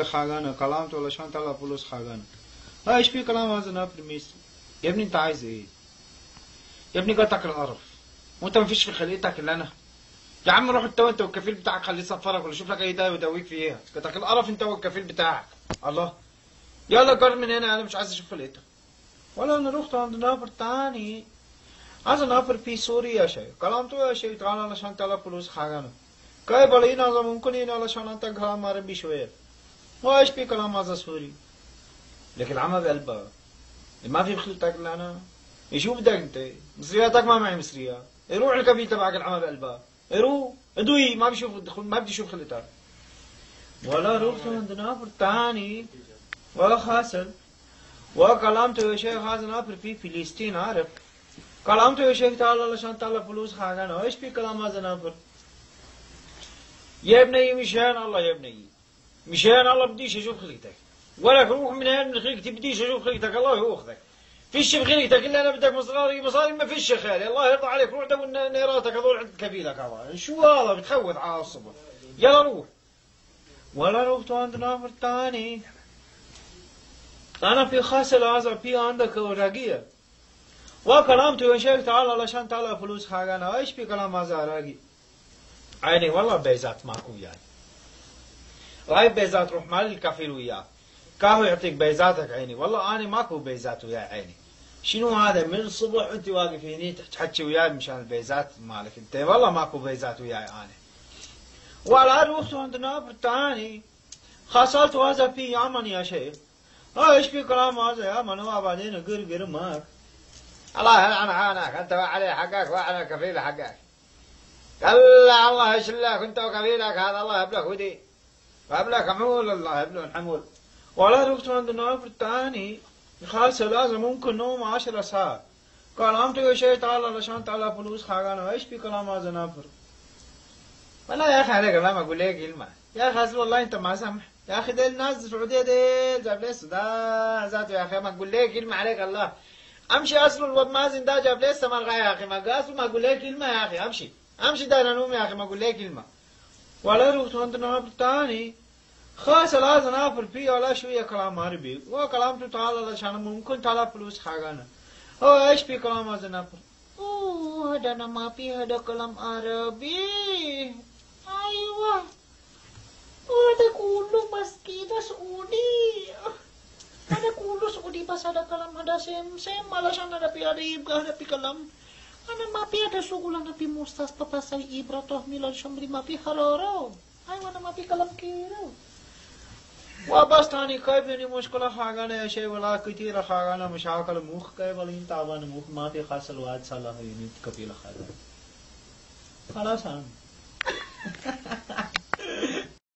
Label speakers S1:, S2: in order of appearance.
S1: خاغانا كلامت ولا شان طلع فلوس خاغانا. لا ايش في كلام هذا نافر ميس. يا ابني انت عايز ايه؟ يا ابني قطعك القرف وانت ما فيش في خليتك الا انا. يا عم روح انت والكفيل بتاعك خليه يصفرك ولا شوف لك اي دواء يداويك فيها. قطعك القرف انت والكفيل بتاعك. الله يلا قرر من هنا، انا مش عايز اشوف خليتك. ولا انا رحت عند نافر تاني. عايز نافر في سوريا يا شيخ. كلامته يا شيخ تعال علشان طلع فلوس خاغانا. كاي بلينا اذا ممكن هنا علشان انت كلام عربي شويه. وايش في كلام هذا سوري؟ لكن العمى بقلبها ما في بخلتك الا انا. شو بدك انت؟ مصرياتك ما معي مصريات. روح الكفيل تبعك العمى بقلبها. روح ادوي ما بيشوف ما بدي اشوف خلتك. ولا رحت عند نافر تاني ولا خاسر. وكلامته يا شيخ هذا نافر في فلسطين عارف. كلامته يا شيخ تعال علشان طلع فلوس خاغانا. ايش في كلام هذا نافر؟ يا ابني مشان الله يا ابني مشان الله بديش اشوف خلقتك. ولك روح من هنا من خلقتي بديش اشوف خلقتك الله ياخذك. فيش بخلقتك الا انا بدك مصاري ما فيش يا خالي الله يرضى عليك. روح دور نيراتك هذول عند كفيلك هذا. شو هذا بتخوت على الصبح. يلا روح. ولا رحت عند نافر تاني. انا في خاسل هذا في عندك اوراقيه. وكلامته يا شيخ تعال علشان طلع فلوس خاغانا. ايش في كلام هذا اوراقي؟ عيني والله بيزات ماكو وياي. راي بيزات روح مال الكفيل وياه. كاهو يعطيك بيزاتك عيني. والله انا ماكو بيزات وياي عيني. شنو هذا من الصبح وانت واقف هني تحكي وياي مشان البيزات مالك انت. والله ماكو بيزات وياي انا. ولا رحت عند نافر تاني. خسرت هذا في يمن يا شيخ. ايش في كلام هذا يا من وبعدين قرقر ماك. الله انا عاناك انت عليه حقك وانا كفيل حقك. كلا الله يشلك انت وكفيلك هذا الله يبلك ودي. قبلك حمول الله يبلون حمول. ولا رحت عند نافر تاني. خالصة لازم ممكن نوم 10 ساعات. كلامته يا شيخ تعال علشان طلع فلوس خاغانا. ايش في كلام هذا نافر؟ والله يا اخي عليك الله ما اقول لك كلمة. يا اخي اصل والله انت ما سامح. يا اخي ديل الناس السعودية ديل جاب لي السودان ذاته يا اخي ما اقول لك كلمة عليك الله. امشي اصل الواد مازن ده جاب لي السمرغة يا اخي ما قاسوا ما اقول لك كلمة يا اخي. امشي داير انوم يا اخي ما اقول لك كلمة. ولا رحت عند نافر تاني. خلاص لازم نافر فيه ولا شوية كلام عربي. وكلامته تعال علشان ممكن طلع فلوس خاغانا. هو ايش في كلام هذا نافر؟ اوه هذا انا ما في هذا كلام عربي. ايوه هذا كله بس كده سعودي. هذا كله سعودي بس هذا كلام هذا سم علشان هذا يبقى هذا كلام. أنا ما في هذا شغل أنا في مستشفى pasal إبرة ميلان شمري ما في حرارة. أيوة أنا ما في كلام كيرو. وبس تاني كيف يعني مشكلة خاغانا يا شيء ولا كتير خاغانا مشاكل مخ كيف ولين تعبان مخ ما في خاصل واد صلاح يعني كفيل خاغانا. خلاص